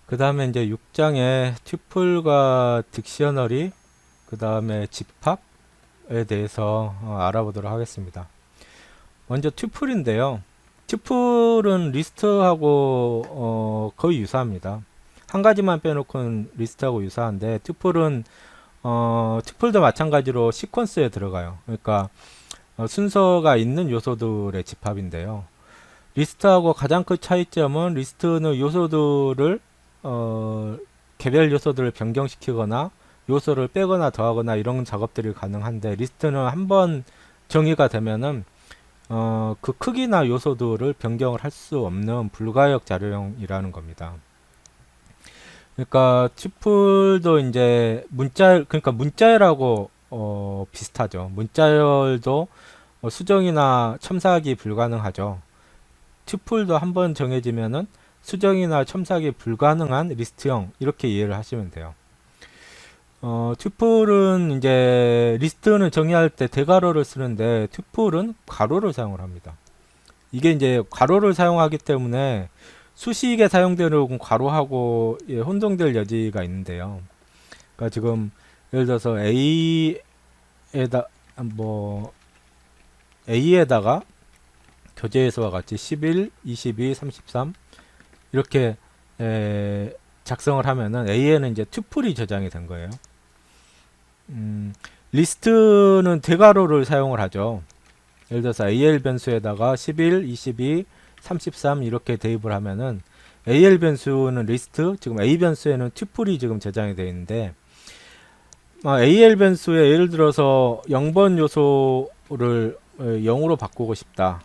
그 다음에 이제 6장에 튜플과 딕셔너리, 그 다음에 집합에 대해서 알아보도록 하겠습니다. 먼저 튜플인데요. 튜플은 리스트하고 거의 유사합니다. 한 가지만 빼놓고는 리스트하고 유사한데, 튜플은 튜플도 마찬가지로 시퀀스에 들어가요. 그러니까 순서가 있는 요소들의 집합인데요. 리스트하고 가장 큰 차이점은, 리스트는 요소들을 개별 요소들을 변경시키거나 요소를 빼거나 더하거나 이런 작업들이 가능한데, 리스트는 한번 정의가 되면은 그 크기나 요소들을 변경을 할 수 없는 불가역 자료형이라는 겁니다. 그러니까 튜플도 이제 그러니까 문자열하고 비슷하죠. 문자열도 수정이나 첨삭이 불가능하죠. 튜플도 한번 정해지면은 수정이나 첨삭이 불가능한 리스트형, 이렇게 이해를 하시면 돼요. 튜플은 이제 리스트는 정의할 때 대괄호를 쓰는데, 튜플은 괄호를 사용을 합니다. 이게 이제 괄호를 사용하기 때문에 수식에 사용되는 괄호하고 혼동될 여지가 있는데요. 그러니까 지금 예를 들어서 A에다가 교재에서와 같이 11, 22, 33 이렇게 작성을 하면은 A에는 이제 튜플이 저장이 된 거예요. 리스트는 대괄호를 사용을 하죠. 예를 들어서 AL 변수에다가 11, 22, 33 이렇게 대입을 하면은, AL 변수는 리스트, 지금 A 변수에는 튜플이 지금 저장이 되어 있는데, AL 변수에 예를 들어서 0번 요소를 0으로 바꾸고 싶다.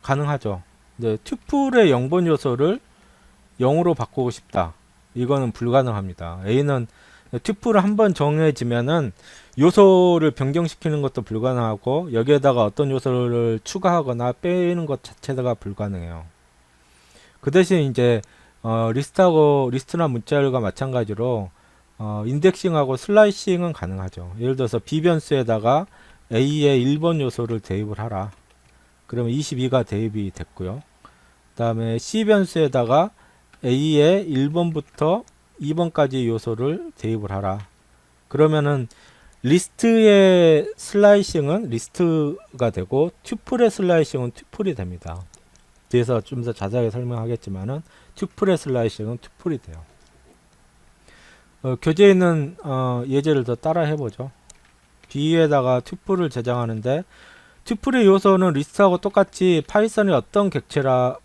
가능하죠. 이제 튜플의 0번 요소를 0으로 바꾸고 싶다. 이거는 불가능합니다. A는 튜플을 한번 정해지면은 요소를 변경시키는 것도 불가능하고, 여기에다가 어떤 요소를 추가하거나 빼는 것 자체가 불가능해요. 그 대신 이제 리스트나 문자열과 마찬가지로 인덱싱하고 슬라이싱은 가능하죠. 예를 들어서 B 변수에다가 A의 1번 요소를 대입을 하라. 그러면 22가 대입이 됐고요. 그 다음에 C 변수에다가 A의 1번부터 2번까지 요소를 대입을 하라. 그러면은 리스트의 슬라이싱은 리스트가 되고, 튜플의 슬라이싱은 튜플이 됩니다. 뒤에서 좀 더 자세하게 설명하겠지만은, 튜플의 슬라이싱은 튜플이 돼요. 교재에 있는 예제를 더 따라 해보죠. B에다가 튜플을 저장하는데, 튜플의 요소는 리스트하고 똑같이 파이썬의 어떤 객체가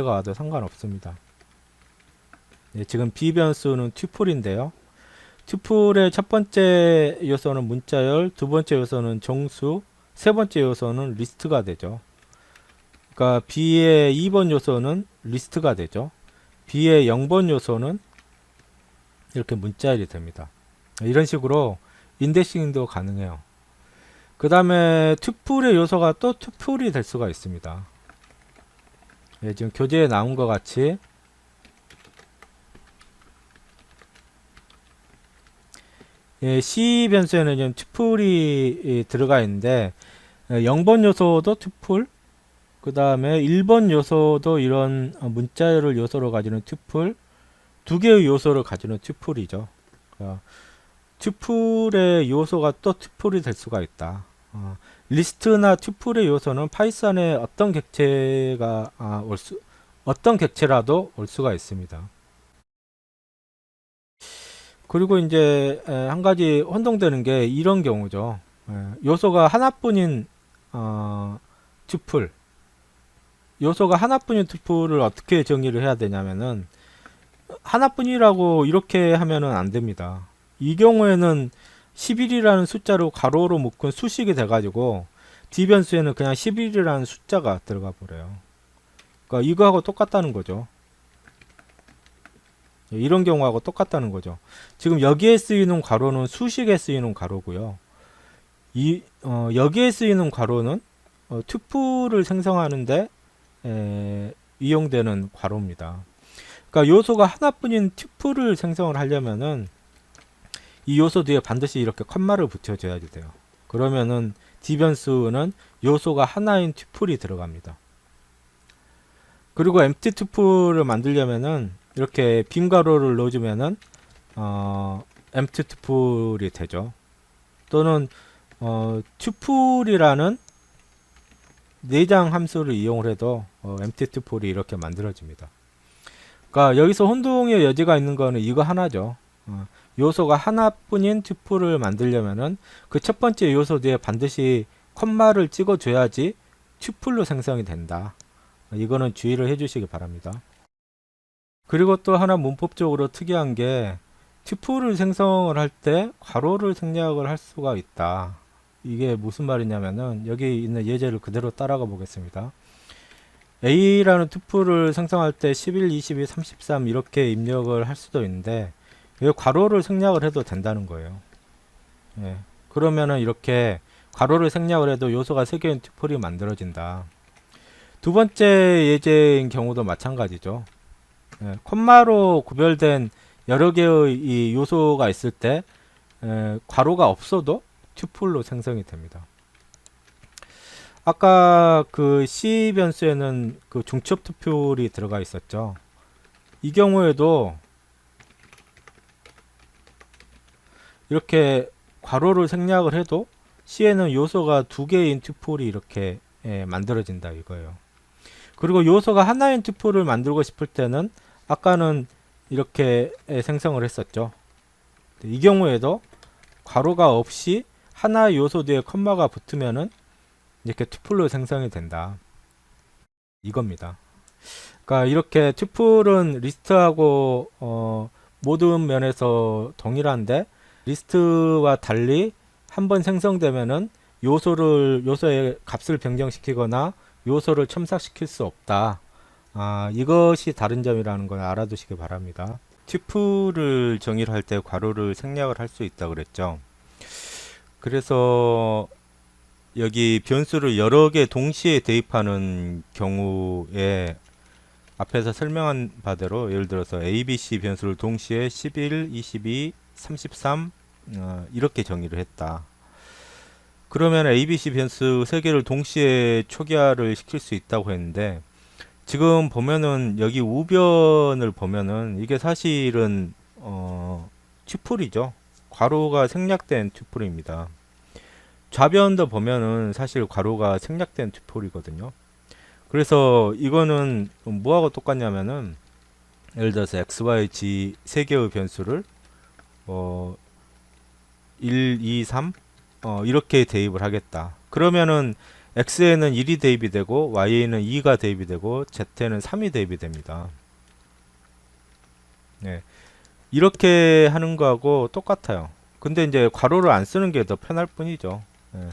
와도 상관없습니다. 네, 지금 B 변수는 튜플인데요. 튜플의 첫 번째 요소는 문자열, 두 번째 요소는 정수, 세 번째 요소는 리스트가 되죠. 그러니까 B의 2번 요소는 리스트가 되죠. B의 0번 요소는 이렇게 문자열이 됩니다. 이런 식으로 인덱싱도 가능해요. 그 다음에 튜플의 요소가 또 튜플이 될 수가 있습니다. 예, 지금 교재에 나온 것 같이 C 변수에는 지금 튜플이 들어가 있는데, 0번 요소도 튜플, 그 다음에 1번 요소도 이런 문자열을 요소로 가지는 튜플, 두 개의 요소를 가지는 튜플이죠. 튜플의 요소가 또 튜플이 될 수가 있다. 리스트나 튜플의 요소는 파이썬의 어떤 객체라도 올 수가 있습니다. 그리고 이제 한 가지 혼동되는 게 이런 경우죠. 요소가 하나뿐인 튜플, 요소가 하나뿐인 튜플을 어떻게 정의를 해야 되냐면은, 하나뿐이라고 이렇게 하면은 안 됩니다. 이 경우에는 11이라는 숫자로 가로로 묶은 수식이 돼가지고 D 변수에는 그냥 11이라는 숫자가 들어가 버려요. 그러니까 이거하고 똑같다는 거죠. 이런 경우하고 똑같다는 거죠. 지금 여기에 쓰이는 괄호는 수식에 쓰이는 괄호고요. 여기에 쓰이는 괄호는 튜플을 생성하는데 이용되는 괄호입니다. 그러니까 요소가 하나뿐인 튜플을 생성을 하려면은 이 요소 뒤에 반드시 이렇게 컴마를 붙여줘야 돼요. 그러면은 D 변수는 요소가 하나인 튜플이 들어갑니다. 그리고 empty 튜플을 만들려면은 이렇게 빈 가로를 넣어주면은 empty tuple 이 되죠. 또는 tuple 내장 함수를 이용을 해도 empty tuple이 이렇게 만들어집니다. 그러니까 여기서 혼동의 여지가 있는 거는 이거 하나죠. 요소가 하나뿐인 튜플을 만들려면은 그 첫 번째 요소 뒤에 반드시 콤마를 찍어줘야지 튜플로 생성이 된다. 이거는 주의를 해주시기 바랍니다. 그리고 또 하나 문법적으로 특이한 게 튜플을 생성을 할 때 괄호를 생략을 할 수가 있다. 이게 무슨 말이냐면은 여기 있는 예제를 그대로 따라가 보겠습니다. A라는 튜플을 생성할 때 11, 22, 33 이렇게 입력을 할 수도 있는데 여기 괄호를 생략을 해도 된다는 거예요. 예. 그러면은 이렇게 괄호를 생략을 해도 요소가 3개인 튜플이 만들어진다. 두 번째 예제인 경우도 마찬가지죠. 예. 콤마로 구별된 여러 개의 이 요소가 있을 때 괄호가 없어도 튜플로 생성이 됩니다. 아까 그 C 변수에는 그 중첩 튜플이 들어가 있었죠. 이 경우에도 이렇게 괄호를 생략을 해도 C에는 요소가 2개인 튜플이 이렇게 만들어진다 이거예요. 그리고 요소가 하나인 튜플을 만들고 싶을 때는 아까는 이렇게 생성을 했었죠. 이 경우에도 괄호가 없이 하나의 요소 뒤에 컴마가 붙으면은 이렇게 튜플로 생성이 된다. 이겁니다. 그러니까 이렇게 튜플은 리스트하고 모든 면에서 동일한데 리스트와 달리 한번 생성되면은 요소의 값을 변경시키거나 요소를 첨삭시킬 수 없다. 이것이 다른 점이라는 걸 알아두시기 바랍니다. 튜플을 정의를 할 때 괄호를 생략을 할 수 있다 그랬죠. 그래서 여기 변수를 여러 개 동시에 대입하는 경우에 앞에서 설명한 바대로 예를 들어서 A, B, C 변수를 동시에 11, 22, 33 이렇게 정의를 했다. 그러면 A, B, C 변수 3개를 동시에 초기화를 시킬 수 있다고 했는데 지금 보면은 여기 우변을 보면은 이게 사실은 튜플이죠. 괄호가 생략된 튜플입니다. 좌변도 보면은 사실 괄호가 생략된 튜플이거든요. 그래서 이거는 뭐하고 똑같냐면은 예를 들어서 x, y, g 3개의 변수를 1, 2, 3 이렇게 대입을 하겠다. 그러면은 x에는 1이 대입이 되고 y에는 2가 대입이 되고 z에는 3이 대입이 됩니다. 네. 이렇게 하는 거하고 똑같아요. 근데 이제 괄호를 안 쓰는 게 더 편할 뿐이죠. 네.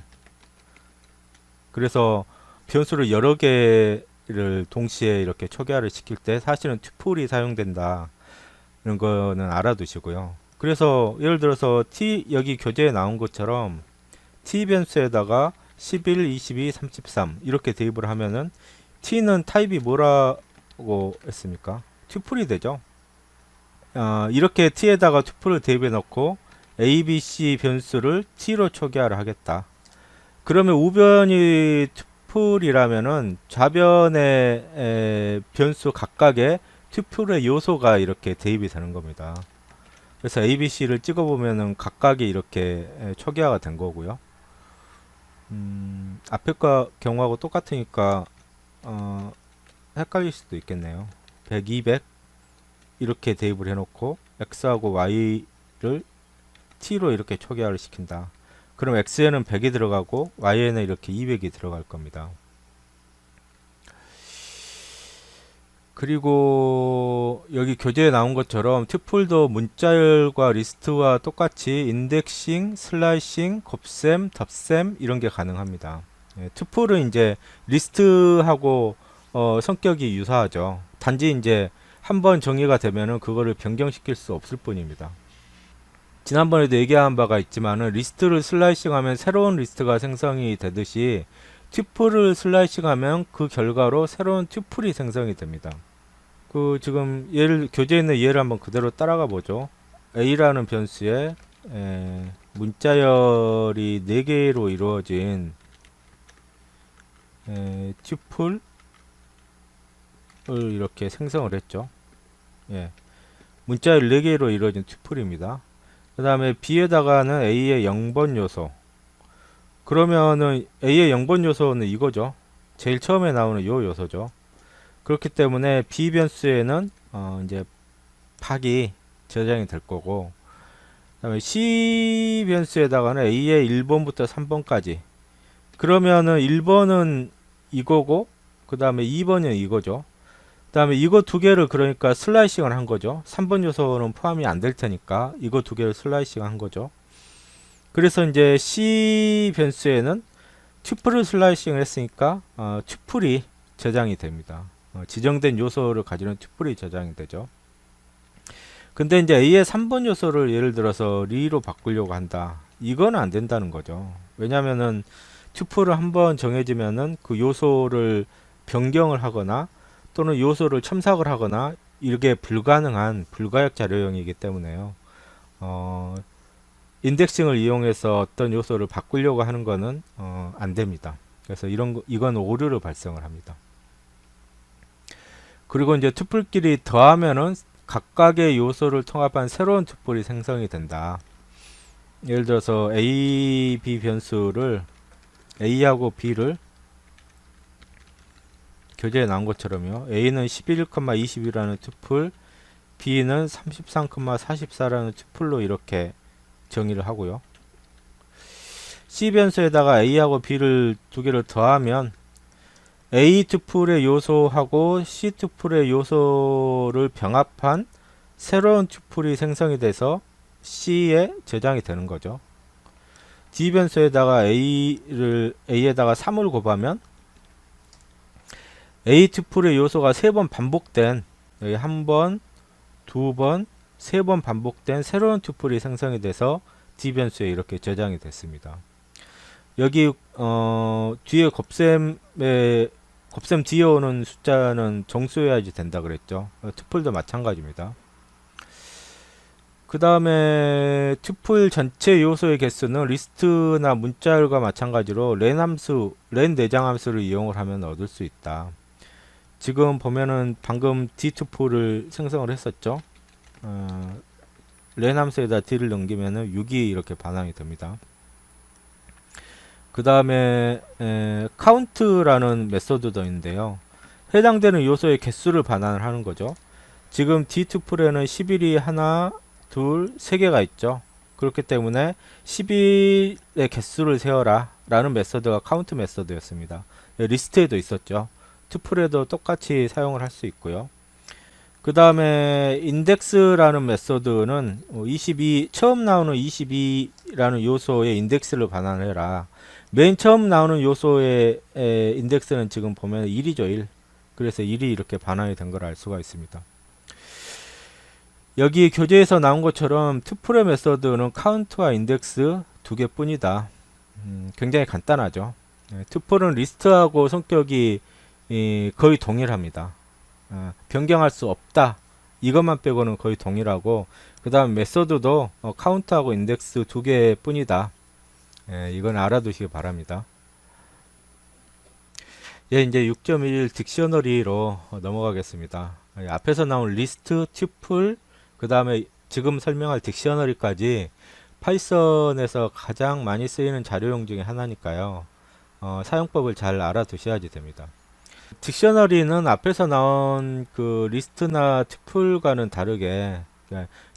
그래서 변수를 여러 개를 동시에 이렇게 초기화를 시킬 때 사실은 튜플이 사용된다. 이런 거는 알아두시고요. 그래서 예를 들어서 여기 교재에 나온 것처럼 t 변수에다가 11, 22, 33 이렇게 대입을 하면은 t는 타입이 뭐라고 했습니까? 튜플이 되죠. 이렇게 t에다가 튜플을 대입해 놓고 a, b, c 변수를 t로 초기화를 하겠다. 그러면 우변이 튜플이라면은 좌변의 변수 각각의 튜플의 요소가 이렇게 대입이 되는 겁니다. 그래서 a, b, c를 찍어보면은 각각이 이렇게 초기화가 된 거고요. 앞에 거 경우하고 똑같으니까 헷갈릴 수도 있겠네요. 100, 200 이렇게 대입을 해놓고 x하고 y를 t로 이렇게 초기화를 시킨다. 그럼 x에는 100이 들어가고 y에는 이렇게 200이 들어갈 겁니다. 그리고 여기 교재에 나온 것처럼 튜플도 문자열과 리스트와 똑같이 인덱싱, 슬라이싱, 곱셈, 덧셈 이런 게 가능합니다. 튜플은 이제 리스트하고 성격이 유사하죠. 단지 이제 한번 정의가 되면은 그거를 변경시킬 수 없을 뿐입니다. 지난번에도 얘기한 바가 있지만은 리스트를 슬라이싱하면 새로운 리스트가 생성이 되듯이 튜플을 슬라이싱하면 그 결과로 새로운 튜플이 생성이 됩니다. 지금 교재에 있는 예를 한번 그대로 따라가 보죠. A라는 변수에 문자열이 4개로 이루어진 튜플을 이렇게 생성을 했죠. 예. 문자열 4개로 이루어진 튜플입니다. 그 다음에 B에다가는 A의 0번 요소. 그러면은 A의 0번 요소는 이거죠. 제일 처음에 나오는 요 요소죠. 그렇기 때문에 B 변수에는 이제 팍이 저장이 될 거고, 그 다음에 C 변수에다가는 A의 1번부터 3번까지. 그러면은 1번은 이거고, 그 다음에 2번은 이거죠. 그 다음에 이거 두 개를 그러니까 슬라이싱을 한 거죠. 3번 요소는 포함이 안 될 테니까 이거 두 개를 슬라이싱 한 거죠. 그래서 이제 C 변수에는 튜플을 슬라이싱을 했으니까 튜플이 저장이 됩니다. 지정된 요소를 가지는 튜플이 저장이 되죠. 근데 이제 A의 3번 요소를 예를 들어서 리로 바꾸려고 한다. 이건 안 된다는 거죠. 왜냐면은 튜플을 한번 정해지면은 그 요소를 변경을 하거나 또는 요소를 첨삭을 하거나 이게 불가능한 불가역 자료형이기 때문에요. 인덱싱을 이용해서 어떤 요소를 바꾸려고 하는 거는 안 됩니다. 그래서 이건 오류를 발생을 합니다. 그리고 이제 튜플끼리 더하면은 각각의 요소를 통합한 새로운 튜플이 생성이 된다. 예를 들어서 A, B 변수를 A하고 B를 교재에 나온 것처럼요. A는 11,20이라는 튜플, B는 33,44라는 튜플로 이렇게 정의를 하고요. C 변수에다가 A하고 B를 두 개를 더하면 A 튜플의 요소하고 C 튜플의 요소를 병합한 새로운 튜플이 생성이 돼서 C에 저장이 되는 거죠. D 변수에다가 A에다가 3을 곱하면 A 튜플의 요소가 3번 반복된, 여기 1번, 2번, 3번 반복된 새로운 튜플이 생성이 돼서 D 변수에 이렇게 저장이 됐습니다. 여기 뒤에 곱셈 뒤에 오는 숫자는 정수여야지 된다 그랬죠. 튜플도 마찬가지입니다. 그 다음에 튜플 전체 요소의 개수는 리스트나 문자열과 마찬가지로 len 내장 함수를 이용을 하면 얻을 수 있다. 지금 보면은 방금 D 튜플을 생성을 했었죠. len 함수에다 D를 넘기면은 6이 이렇게 반환이 됩니다. 그 다음에 count라는 메소드도 있는데요. 해당되는 요소의 개수를 반환을 하는 거죠. 지금 D 튜플에는 11이 하나, 둘, 3개가 있죠. 그렇기 때문에 11의 개수를 세어라 라는 메소드가 count 메소드였습니다. 리스트에도 있었죠. 튜플에도 똑같이 사용을 할 수 있고요. 그 다음에 index라는 메소드는 처음 나오는 22라는 요소의 인덱스를 반환해라. 맨 처음 나오는 요소의 인덱스는 지금 보면 1이죠. 1. 그래서 1이 이렇게 반환이 된 걸 알 수가 있습니다. 여기 교재에서 나온 것처럼 튜플의 메소드는 카운트와 인덱스 두 개뿐이다. 굉장히 간단하죠. 튜플은 리스트하고 성격이 거의 동일합니다. 변경할 수 없다. 이것만 빼고는 거의 동일하고, 그 다음 메소드도 카운트하고 인덱스 두 개뿐이다. 이건 알아두시기 바랍니다. 이제 6.1 딕셔너리로 넘어가겠습니다. 앞에서 나온 리스트, 튜플, 그 다음에 지금 설명할 딕셔너리까지 파이썬에서 가장 많이 쓰이는 자료용 중에 하나니까요. 사용법을 잘 알아두셔야지 됩니다. 딕셔너리는 앞에서 나온 그 리스트나 튜플과는 다르게,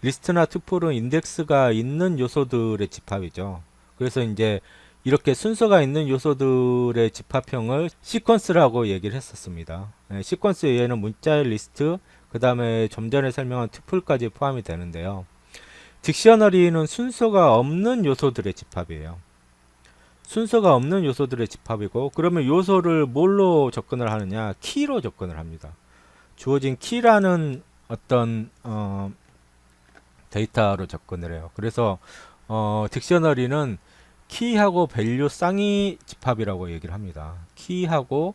리스트나 튜플은 인덱스가 있는 요소들의 집합이죠. 그래서 이제 이렇게 순서가 있는 요소들의 집합형을 시퀀스라고 얘기를 했었습니다. 시퀀스 외에는 문자의 리스트, 그 다음에 좀 전에 설명한 튜플까지 포함이 되는데요. 딕셔너리는 순서가 없는 요소들의 집합이에요. 순서가 없는 요소들의 집합이고, 그러면 요소를 뭘로 접근을 하느냐? 키로 접근을 합니다. 주어진 키라는 어떤 데이터로 접근을 해요. 그래서 딕셔너리는 키하고 밸류 쌍이 집합이라고 얘기를 합니다. 키하고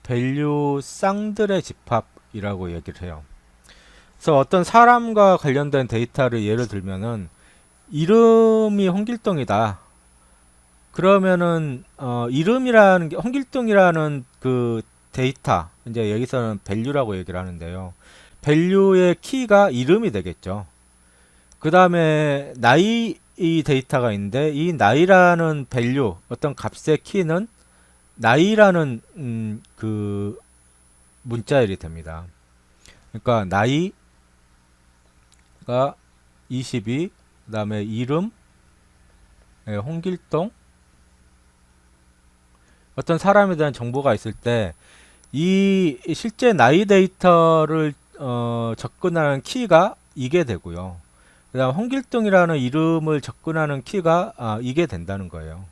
밸류 쌍들의 집합이라고 얘기를 해요. 그래서 어떤 사람과 관련된 데이터를 예를 들면은 이름이 홍길동이다. 그러면은 이름이라는 게 홍길동이라는 그 데이터, 이제 여기서는 밸류라고 얘기를 하는데요. 밸류의 키가 이름이 되겠죠. 그 다음에 나이 데이터가 있는데 이 나이라는 밸류 어떤 값의 키는 나이라는 그 문자열이 됩니다. 그러니까 나이가 22, 그 다음에 이름, 홍길동, 어떤 사람에 대한 정보가 있을 때 이 실제 나이 데이터를 접근하는 키가 이게 되고요. 그 다음 홍길동이라는 이름을 접근하는 키가 이게 된다는 거예요.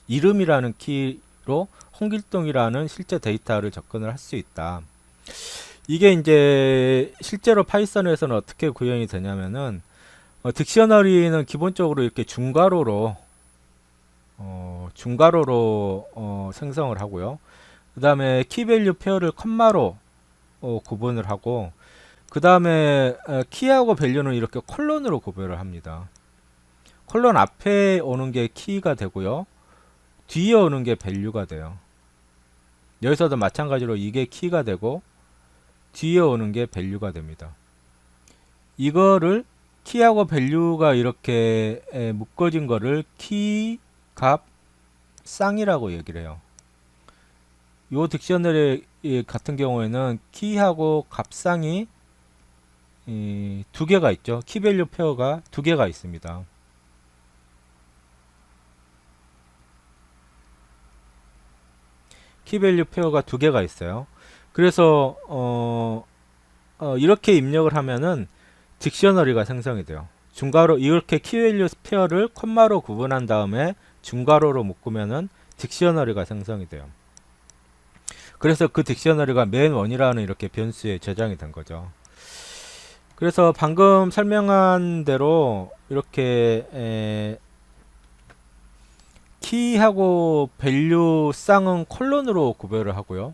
이름이라는 키로 홍길동이라는 실제 데이터를 접근을 할 수 있다. 이게 이제 실제로 파이썬에서는 어떻게 구현이 되냐면은 딕셔너리는 기본적으로 이렇게 중괄호로 생성을 하고요. 그 다음에 키밸류 페어를 컴마로 구분을 하고, 그 다음에 키하고 밸류는 이렇게 콜론으로 구별을 합니다. 콜론 앞에 오는 게 키가 되고요, 뒤에 오는 게 밸류가 돼요. 여기서도 마찬가지로 이게 키가 되고 뒤에 오는 게 밸류가 됩니다. 이거를 키하고 밸류가 이렇게 묶어진 거를 키, 값, 쌍이라고 얘기를 해요. 요 딕셔너리 같은 경우에는 키하고 값쌍이 두 개가 있죠. 키밸류 페어가 두 개가 있습니다. 키밸류 페어가 두 개가 있어요. 그래서 이렇게 입력을 하면은 딕셔너리가 생성이 돼요. 중괄호 이렇게 키밸류 페어를 콤마로 구분한 다음에 중괄호로 묶으면은 딕셔너리가 생성이 돼요. 그래서 그 딕셔너리가 main1이라는 이렇게 변수에 저장이 된 거죠. 그래서 방금 설명한 대로 이렇게 키하고 밸류 쌍은 콜론으로 구별을 하고요.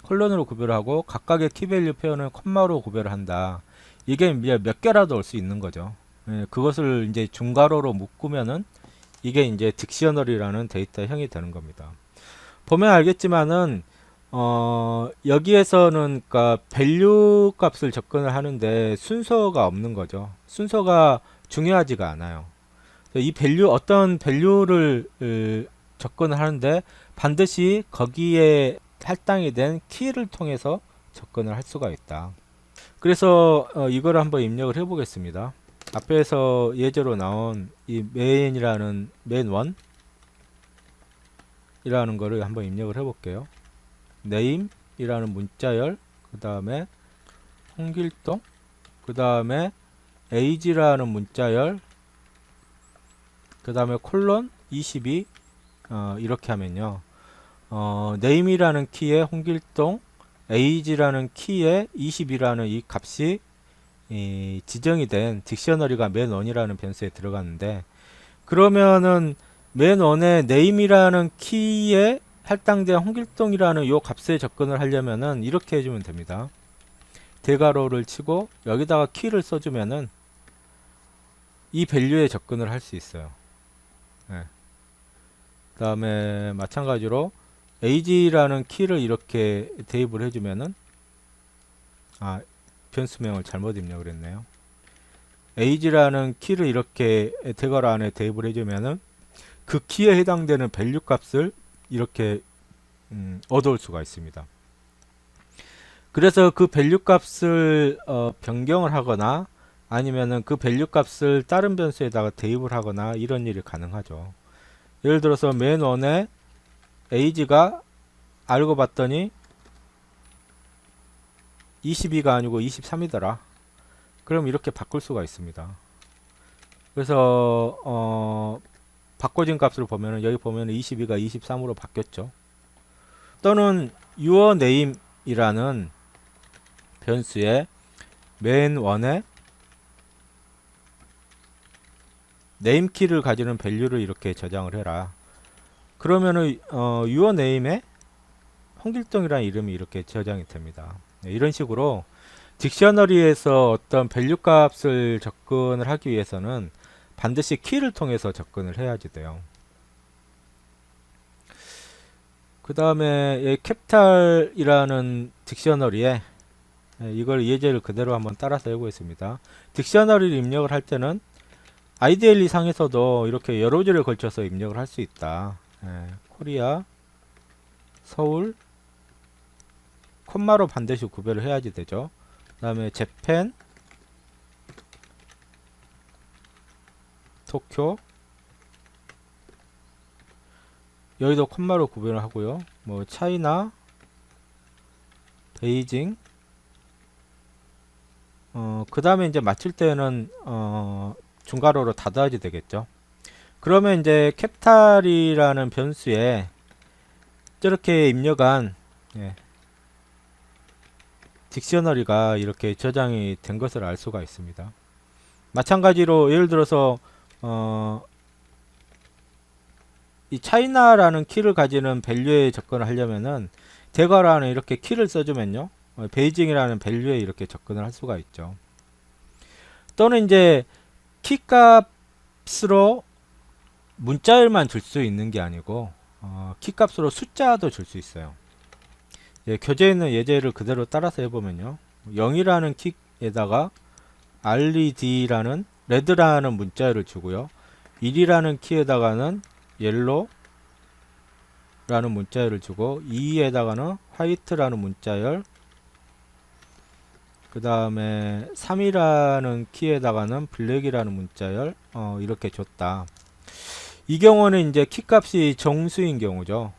콜론으로 구별을 하고 각각의 키밸류 페어는 콤마로 구별을 한다. 이게 몇 개라도 올 수 있는 거죠. 그것을 이제 중괄호로 묶으면은 이게 이제 딕셔너리라는 데이터형이 되는 겁니다. 보면 알겠지만은 여기에서는 그러니까 밸류 값을 접근을 하는데 순서가 없는 거죠. 순서가 중요하지가 않아요. 이 밸류 어떤 밸류를 접근을 하는데 반드시 거기에 할당이 된 키를 통해서 접근을 할 수가 있다. 그래서 이거를 한번 입력을 해 보겠습니다. 앞에서 예제로 나온 이 main이라는 main1 이라는 거를 한번 입력을 해 볼게요. name 이라는 문자열, 그 다음에 홍길동, 그 다음에 age라는 문자열, 그 다음에 콜론 22 이렇게 하면요, name이라는 키에 홍길동, age라는 키에 20이라는 이 값이 지정이 된 딕셔너리가 main1이라는 변수에 들어갔는데, 그러면은 main1의 name이라는 키에 할당된 홍길동이라는 요 값에 접근을 하려면은 이렇게 해주면 됩니다. 대괄호를 치고 여기다가 키를 써주면은 이 밸류에 접근을 할 수 있어요. 네. 그 다음에 마찬가지로 age라는 키를 이렇게 대입을 해주면은 변수명을 잘못 입력을 했네요. age라는 키를 이렇게 대괄호 안에 대입을 해주면은 그 키에 해당되는 밸류 값을 이렇게 얻어올 수가 있습니다. 그래서 그 밸류 값을 변경을 하거나 아니면은 그 밸류 값을 다른 변수에다가 대입을 하거나 이런 일이 가능하죠. 예를 들어서 main1에 age가 알고 봤더니 22가 아니고 23이더라. 그럼 이렇게 바꿀 수가 있습니다. 그래서 바꿔진 값을 보면은 여기 보면은 22가 23으로 바뀌었죠. 또는 your name 이라는 변수에 main1에 name 키를 가지는 밸류를 이렇게 저장을 해라. 그러면은 your name에 홍길동이라는 이름이 이렇게 저장이 됩니다. 네, 이런 식으로 딕셔너리에서 어떤 밸류 값을 접근을 하기 위해서는 반드시 키를 통해서 접근을 해야지 돼요. 그 다음에 캐피탈이라는 딕셔너리에 이걸 예제를 그대로 한번 따라서 해보겠습니다. 딕셔너리를 입력을 할 때는 아이디엘리 상에서도 이렇게 여러 줄에 걸쳐서 입력을 할 수 있다. 코리아, 서울, 콤마로 반드시 구별을 해야지 되죠. 그 다음에 재팬, 도쿄, 여기도 콤마로 구별을 하고요. 뭐 차이나, 베이징, 그 다음에 이제 맞출 때는 중괄호로 닫아야지 되겠죠. 그러면 이제 캡탈이라는 변수에 저렇게 입력한 딕셔너리가 이렇게 저장이 된 것을 알 수가 있습니다. 마찬가지로 예를 들어서 이 차이나라는 키를 가지는 밸류에 접근을 하려면은 대괄호 안에 이렇게 키를 써주면요, 베이징이라는 밸류에 이렇게 접근을 할 수가 있죠. 또는 이제 키 값으로 문자열만 줄 수 있는 게 아니고 키 값으로 숫자도 줄 수 있어요. 교재에 있는 예제를 그대로 따라서 해보면요, 0이라는 키에다가 RED라는 레드라는 문자열을 주고요, 1이라는 키에다가는 옐로우라는 문자열을 주고 2에다가는 화이트라는 문자열, 그 다음에 3이라는 키에다가는 블랙이라는 문자열 이렇게 줬다. 이 경우는 이제 키값이 정수인 경우죠.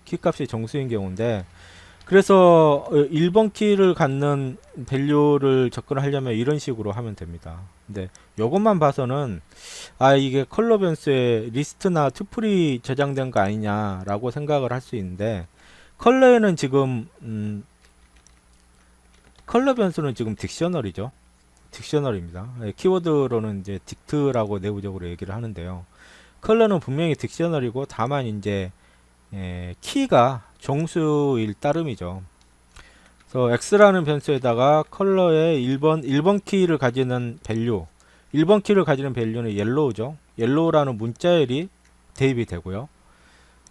키값이 정수인 경우인데, 그래서 1번 키를 갖는 밸류를 접근하려면 이런 식으로 하면 됩니다. 근데 요것만 봐서는 이게 컬러 변수에 리스트나 튜플이 저장된 거 아니냐 라고 생각을 할 수 있는데, 컬러에는 지금 컬러 변수는 지금 딕셔너리죠. 딕셔너리입니다. 키워드로는 이제 딕트라고 내부적으로 얘기를 하는데요. 컬러는 분명히 딕셔너리고 다만 이제 키가 정수일 따름이죠. 그래서 x라는 변수에다가 컬러의 1번 키를 가지는 밸류, 1번 키를 가지는 밸류는 옐로우죠. 옐로우라는 문자열이 대입이 되고요.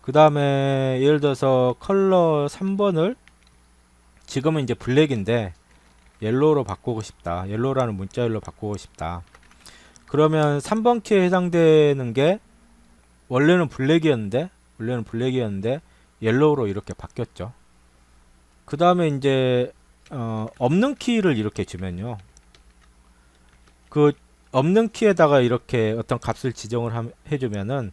그 다음에 예를 들어서 컬러 3번을 지금은 이제 블랙인데 옐로우로 바꾸고 싶다. 옐로우라는 문자열로 바꾸고 싶다. 그러면 3번 키에 해당되는 게 원래는 블랙이었는데 옐로우로 이렇게 바뀌었죠. 그 다음에 이제 없는 키를 이렇게 주면요, 그 없는 키에다가 이렇게 어떤 값을 지정을 해주면은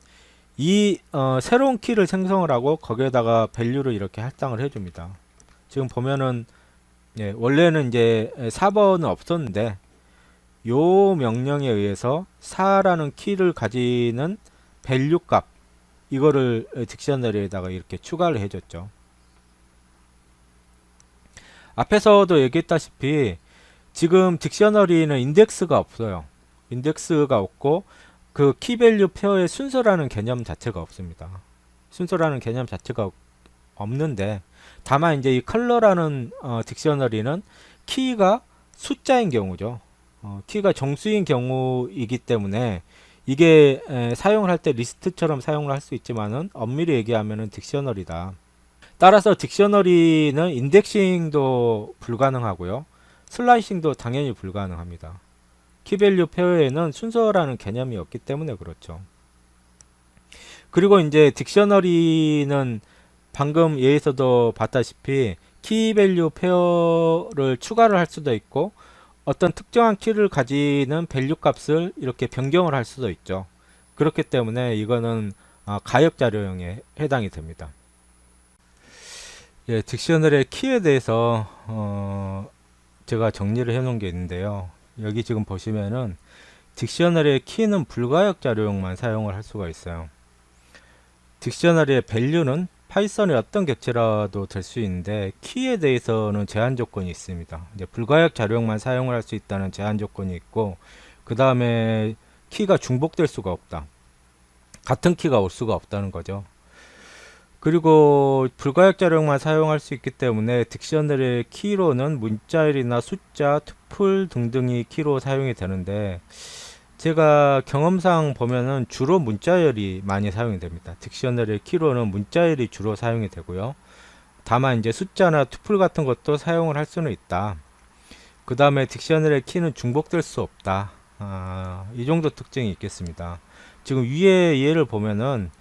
이 새로운 키를 생성을 하고 거기에다가 밸류를 이렇게 할당을 해줍니다. 지금 보면은 원래는 이제 4번은 없었는데 요 명령에 의해서 4라는 키를 가지는 밸류 값, 이거를 딕셔너리에다가 이렇게 추가를 해줬죠. 앞에서도 얘기했다시피 지금 딕셔너리는 인덱스가 없어요. 인덱스가 없고 그 키밸류 페어의 순서라는 개념 자체가 없습니다. 순서라는 개념 자체가 없는데, 다만 이제 이 컬러라는 딕셔너리는 키가 숫자인 경우죠. 키가 정수인 경우이기 때문에 이게 사용을 할 때 리스트처럼 사용을 할 수 있지만은 엄밀히 얘기하면은 딕셔너리다. 따라서 딕셔너리는 인덱싱도 불가능하고요, 슬라이싱도 당연히 불가능합니다. 키밸류 페어에는 순서라는 개념이 없기 때문에 그렇죠. 그리고 이제 딕셔너리는 방금 예에서도 봤다시피 키밸류 페어를 추가를 할 수도 있고 어떤 특정한 키를 가지는 밸류 값을 이렇게 변경을 할 수도 있죠. 그렇기 때문에 이거는 가역 자료형에 해당이 됩니다. 딕셔너리의 키에 대해서 제가 정리를 해 놓은 게 있는데요. 여기 지금 보시면은 딕셔너리의 키는 불가역 자료형만 사용을 할 수가 있어요. 딕셔너리의 밸류는 파이썬의 어떤 객체라도 될 수 있는데 키에 대해서는 제한 조건이 있습니다. 이제 불가역 자료형만 사용을 할 수 있다는 제한 조건이 있고, 그 다음에 키가 중복될 수가 없다. 같은 키가 올 수가 없다는 거죠. 그리고 불가역 자료형만 사용할 수 있기 때문에 딕셔너리의 키로는 문자열이나 숫자, 투플 등등이 키로 사용이 되는데, 제가 경험상 보면은 주로 문자열이 많이 사용이 됩니다. 딕셔너리의 키로는 문자열이 주로 사용이 되고요. 다만 이제 숫자나 투플 같은 것도 사용을 할 수는 있다. 그 다음에 딕셔너리의 키는 중복될 수 없다. 이 정도 특징이 있겠습니다. 지금 위에 예를 보면은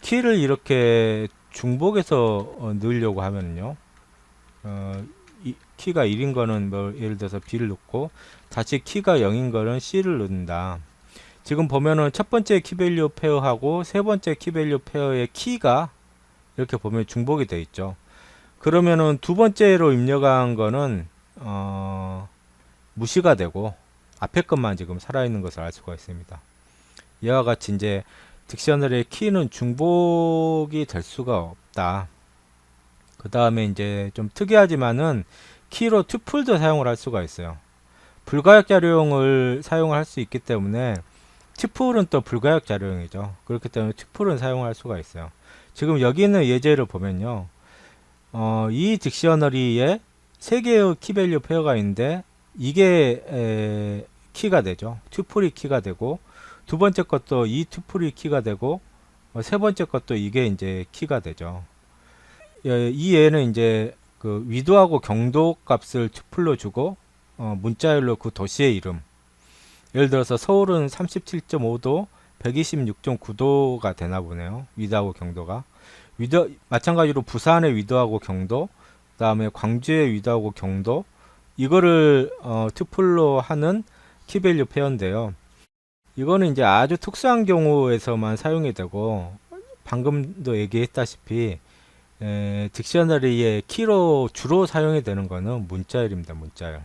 키를 이렇게 중복해서 넣으려고 하면요, 키가 1인 거는 뭐 예를 들어서 B를 넣고 다시 키가 0인 거는 C를 넣는다. 지금 보면은 첫 번째 키밸류 페어하고 세 번째 키밸류 페어의 키가 이렇게 보면 중복이 되어 있죠. 그러면은 두 번째로 입력한 거는 무시가 되고 앞에 것만 지금 살아있는 것을 알 수가 있습니다. 이와 같이 이제 딕셔너리의 키는 중복이 될 수가 없다. 그 다음에 이제 좀 특이하지만은 키로 튜플도 사용을 할 수가 있어요. 불가역 자료용을 사용을 할 수 있기 때문에 튜플은 또 불가역 자료용이죠. 그렇기 때문에 튜플은 사용할 수가 있어요. 지금 여기 있는 예제를 보면요, 이 딕셔너리에 세 개의 키밸류 페어가 있는데 이게 키가 되죠. 튜플이 키가 되고, 두 번째 것도 이 튜플이 키가 되고, 세 번째 것도 이게 이제 키가 되죠. 이 얘는 이제 그 위도하고 경도 값을 튜플로 주고, 문자열로 그 도시의 이름, 예를 들어서 서울은 37.5도 126.9도가 되나 보네요. 위도하고 경도가. 마찬가지로 부산의 위도하고 경도, 그 다음에 광주의 위도하고 경도, 이거를 튜플로 하는 키밸류 페어인데요. 이거는 이제 아주 특수한 경우에서만 사용이 되고, 방금도 얘기했다시피 딕셔너리의 키로 주로 사용이 되는 거는 문자열입니다. 문자열.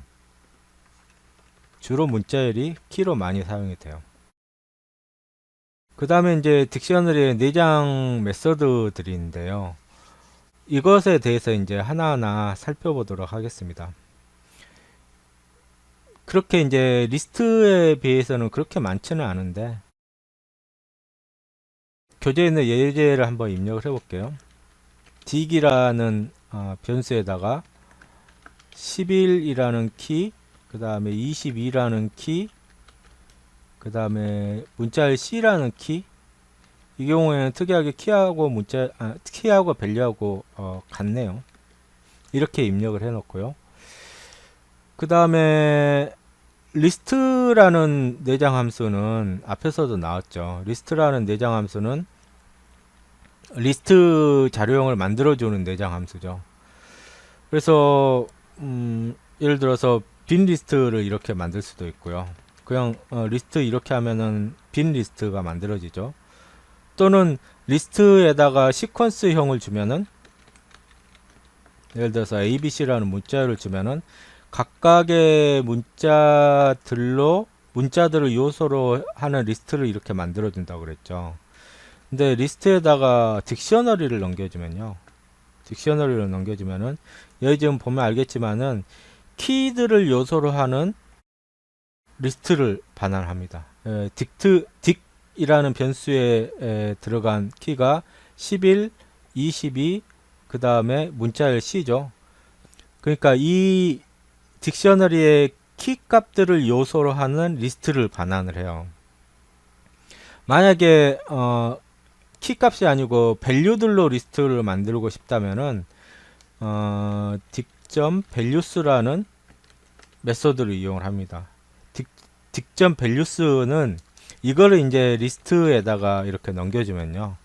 주로 문자열이 키로 많이 사용이 돼요. 그 다음에 이제 딕셔너리의 내장 메서드들인데요. 이것에 대해서 이제 하나하나 살펴보도록 하겠습니다. 그렇게 이제 리스트에 비해서는 그렇게 많지는 않은데, 교재에 있는 예제를 한번 입력을 해 볼게요. dig이라는 변수에다가 11이라는 키, 그 다음에 22라는 키, 그 다음에 문자열 C라는 키, 이 경우에는 특이하게 키하고 밸류하고 같네요. 이렇게 입력을 해 놓고요. 그 다음에 리스트라는 내장 함수는 앞에서도 나왔죠. 리스트라는 내장 함수는 리스트 자료형을 만들어주는 내장 함수죠. 그래서 예를 들어서 빈 리스트를 이렇게 만들 수도 있고요. 그냥 리스트 이렇게 하면은 빈 리스트가 만들어지죠. 또는 리스트에다가 시퀀스형을 주면은, 예를 들어서 ABC라는 문자열을 주면은 각각의 문자들을 요소로 하는 리스트를 이렇게 만들어 준다고 그랬죠. 근데 리스트에다가 딕셔너리를 넘겨주면은 여기 지금 보면 알겠지만은 키들을 요소로 하는 리스트를 반환합니다. 딕이라는 변수에 들어간 키가 11, 22, 그 다음에 문자열 C죠. 그러니까 이 딕셔너리의 키 값들을 요소로 하는 리스트를 반환을 해요. 만약에 키 값이 아니고 밸류들로 리스트를 만들고 싶다면은 딕.values라는 메소드를 이용을 합니다. 딕.values는 이거를 이제 리스트에다가 이렇게 넘겨주면요,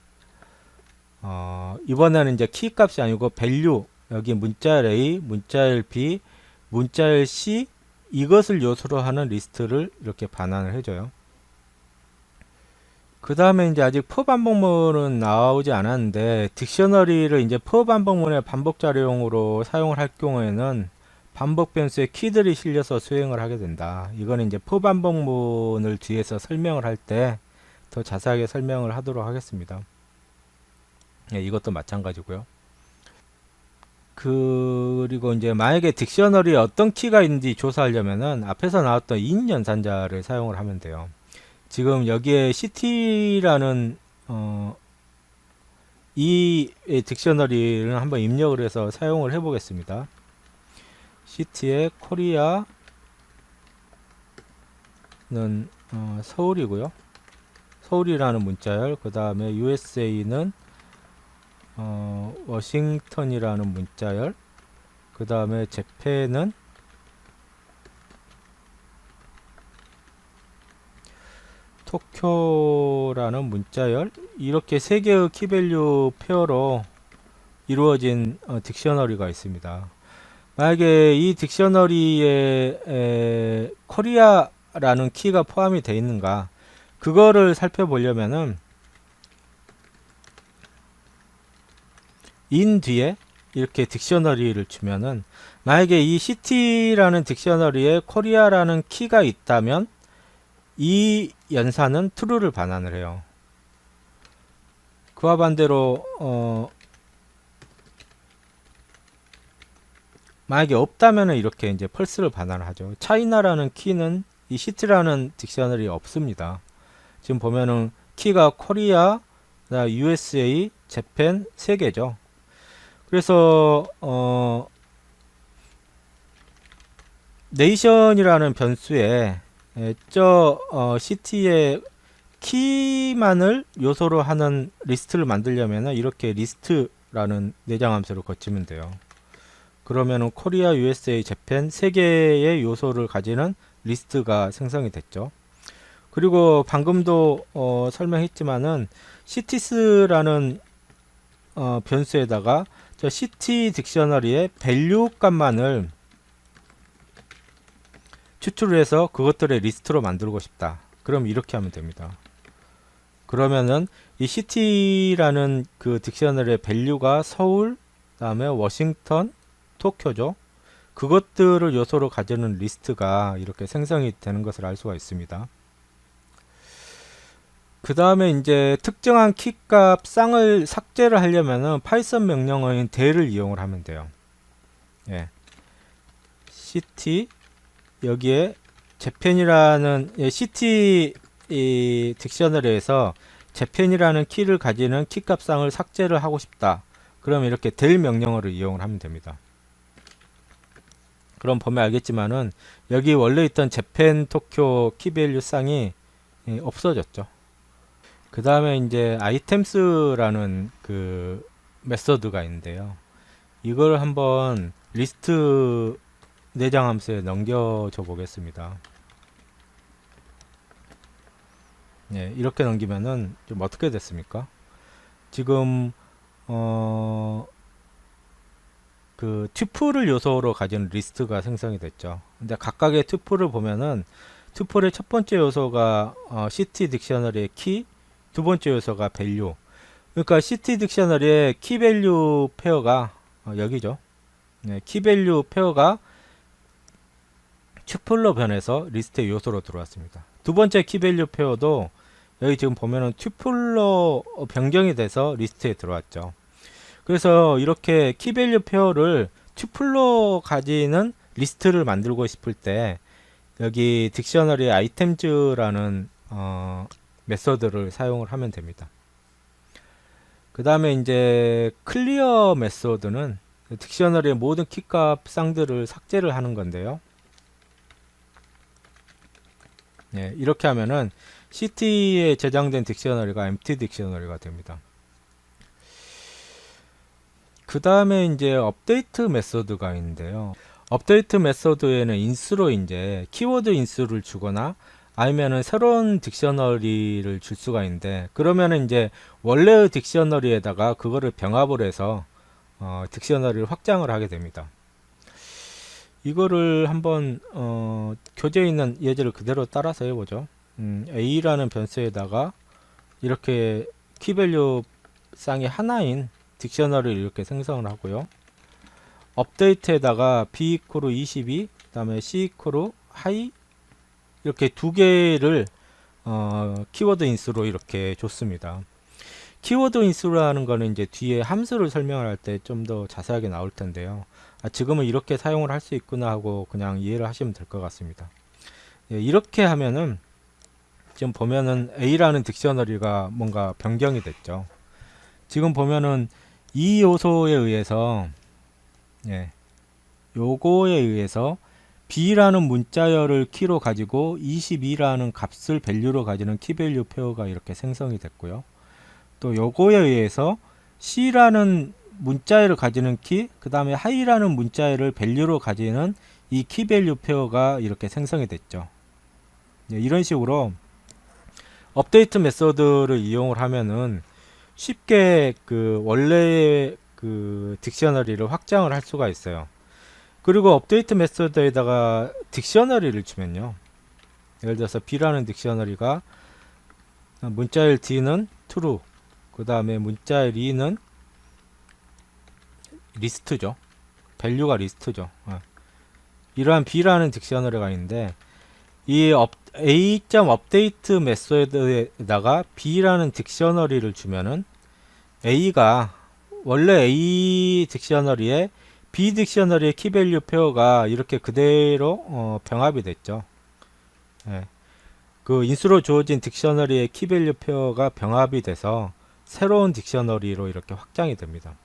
이번에는 이제 키 값이 아니고 밸류, 여기 문자열 A, 문자열 B, 문자열 C, 이것을 요소로 하는 리스트를 이렇게 반환을 해줘요. 그 다음에 이제 아직 for 반복문은 나오지 않았는데, 딕셔너리를 이제 for 반복문의 반복 자료용으로 사용을 할 경우에는 반복 변수에 키들이 실려서 수행을 하게 된다. 이거는 이제 for 반복문을 뒤에서 설명을 할 때 더 자세하게 설명을 하도록 하겠습니다. 네, 이것도 마찬가지고요. 그리고 이제 만약에 딕셔너리에 어떤 키가 있는지 조사하려면은 앞에서 나왔던 인 연산자를 사용을 하면 돼요. 지금 여기에 ct라는 이 딕셔너리를 한번 입력을 해서 사용을 해 보겠습니다. ct에 코리아는 서울이고요. 서울이라는 문자열, 그 다음에 USA는 워싱턴이라는 문자열, 그 다음에 재팬은 토쿄라는 문자열, 이렇게 세 개의 키밸류 페어로 이루어진 딕셔너리가 있습니다. 만약에 이 딕셔너리에 코리아라는 키가 포함이 되어 있는가, 그거를 살펴보려면은 인 뒤에 이렇게 딕셔너리를 주면은, 만약에 이 시티라는 딕셔너리에 코리아라는 키가 있다면 이 연산은 true를 반환을 해요. 그와 반대로 만약에 없다면 이렇게 이제 펄스를 반환을 하죠. 차이나라는 키는 이 시티라는 딕셔너리에 없습니다. 지금 보면은 키가 코리아, USA, 재팬 세 개죠. 그래서 네이션이라는 변수에 시티의 키만을 요소로 하는 리스트를 만들려면 이렇게 리스트라는 내장 함수를 거치면 돼요. 그러면은 코리아, USA, 재팬 세 개의 요소를 가지는 리스트가 생성이 됐죠. 그리고 방금도 설명했지만은 시티스라는 변수에다가 저 시티 딕셔너리의 밸류 값만을 추출을 해서 그것들의 리스트로 만들고 싶다. 그럼 이렇게 하면 됩니다. 그러면은 이 시티라는 그 딕셔너리의 밸류가 서울, 다음에 워싱턴, 토쿄죠. 그것들을 요소로 가지는 리스트가 이렇게 생성이 되는 것을 알 수가 있습니다. 그 다음에 이제 특정한 키값 쌍을 삭제를 하려면은 파이썬 명령어인 del을 이용을 하면 돼요. 예. city 여기에 재팬이라는 city 이 딕셔너리에서 재팬이라는 키를 가지는 키값상을 삭제를 하고 싶다. 그럼 이렇게 del 명령어를 이용을 하면 됩니다. 그럼 보면 알겠지만은 여기 원래 있던 재팬 토쿄 키밸류 쌍이 없어졌죠. 그 다음에 이제 아이템스라는 그 메서드가 있는데요. 이걸 한번 리스트 내장 함수에 넘겨줘 보겠습니다. 예, 이렇게 넘기면은 좀 어떻게 됐습니까? 지금 그 튜플을 요소로 가진 리스트가 생성이 됐죠. 근데 각각의 튜플을 보면은 튜플의 첫 번째 요소가 city 딕셔너리의 키, 두 번째 요소가 밸류. 그러니까 city 딕셔너리의 키 밸류 페어가 여기죠. 네, 키 밸류 페어가 튜플로 변해서 리스트의 요소로 들어왔습니다. 두 번째 키 밸류 페어도 여기 지금 보면은 튜플로 변경이 돼서 리스트에 들어왔죠. 그래서 이렇게 키 밸류 페어를 튜플로 가지는 리스트를 만들고 싶을 때 여기 딕셔너리 아이템즈라는 메서드를 사용을 하면 됩니다. 그 다음에 이제 클리어 메서드는 딕셔너리의 모든 키값 쌍들을 삭제를 하는 건데요. 예, 이렇게 하면은 city에 저장된 딕셔너리가 empty 딕셔너리가 됩니다. 그 다음에 이제 업데이트 메서드가 있는데요. 업데이트 메서드에는 인수로 이제 키워드 인수를 주거나 아니면은 새로운 딕셔너리를 줄 수가 있는데, 그러면은 이제 원래의 딕셔너리에다가 그거를 병합을 해서 딕셔너리를 확장을 하게 됩니다. 이거를 한번 교재에 있는 예제를 그대로 따라서 해보죠. A라는 변수에다가 이렇게 키밸류 쌍이 하나인 딕셔너리를 이렇게 생성을 하고요. 업데이트에다가 B 이퀄 22, 그 다음에 C 이퀄 하이 이렇게 두 개를 키워드 인수로 이렇게 줬습니다. 키워드 인수라는 거는 이제 뒤에 함수를 설명을 할 때 좀 더 자세하게 나올 텐데요. 지금은 이렇게 사용을 할 수 있구나 하고 그냥 이해를 하시면 될 것 같습니다. 예, 이렇게 하면은 지금 보면은 A라는 딕셔너리가 뭔가 변경이 됐죠. 지금 보면은 이 요소에 의해서 요거에 의해서 B라는 문자열을 키로 가지고 22라는 값을 밸류로 가지는 키밸류 페어가 이렇게 생성이 됐고요. 또 요거에 의해서 C라는 문자열을 가지는 키, 그 다음에 하이라는 문자열을 밸류로 가지는 이 키밸류 페어가 이렇게 생성이 됐죠. 이런 식으로 업데이트 메소드를 이용을 하면은 쉽게 그 원래의 그 딕셔너리를 확장을 할 수가 있어요. 그리고 업데이트 메소드에다가 딕셔너리를 주면요. 예를 들어서 B라는 딕셔너리가 문자일 D는 true, 그 다음에 문자일 E는 리스트죠. 밸류가 리스트죠. 이러한 B라는 딕셔너리가 있는데 이 A.update 메소드에다가 B라는 딕셔너리를 주면은 A가 원래 A 딕셔너리에 B 딕셔너리의 키밸류 페어가 이렇게 그대로 병합이 됐죠. 예. 그 인수로 주어진 딕셔너리의 키밸류 페어가 병합이 돼서 새로운 딕셔너리로 이렇게 확장이 됩니다.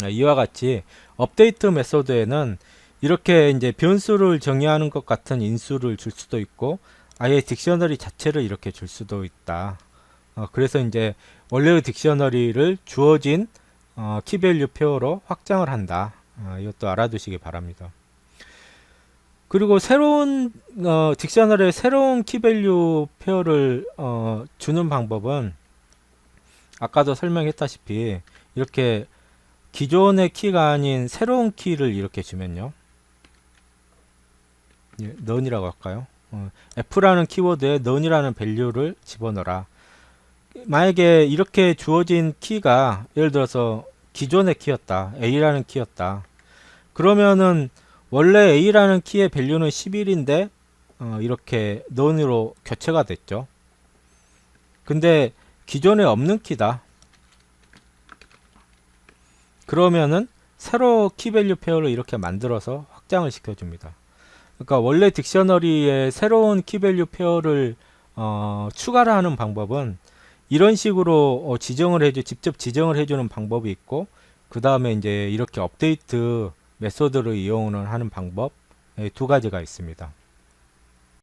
이와 같이 업데이트 메소드에는 이렇게 이제 변수를 정의하는 것 같은 인수를 줄 수도 있고 아예 딕셔너리 자체를 이렇게 줄 수도 있다. 그래서 이제 원래의 딕셔너리를 주어진 키밸류 페어로 확장을 한다. 이것도 알아두시기 바랍니다. 그리고 새로운 딕셔너리에 새로운 키밸류 페어를 주는 방법은 아까도 설명했다시피 이렇게 기존의 키가 아닌 새로운 키를 이렇게 주면요. none이라고 할까요? f라는 키워드에 none이라는 밸류를 집어넣어라. 만약에 이렇게 주어진 키가 예를 들어서 기존의 키였다. a라는 키였다. 그러면은 원래 a라는 키의 밸류는 11인데 이렇게 none으로 교체가 됐죠. 근데 기존에 없는 키다. 그러면은 새로 키밸류 페어를 이렇게 만들어서 확장을 시켜줍니다. 그러니까 원래 딕셔너리에 새로운 키밸류 페어를 추가를 하는 방법은 이런 식으로 직접 지정을 해주는 방법이 있고, 그 다음에 이제 이렇게 업데이트 메소드를 이용을 하는 방법 두 가지가 있습니다.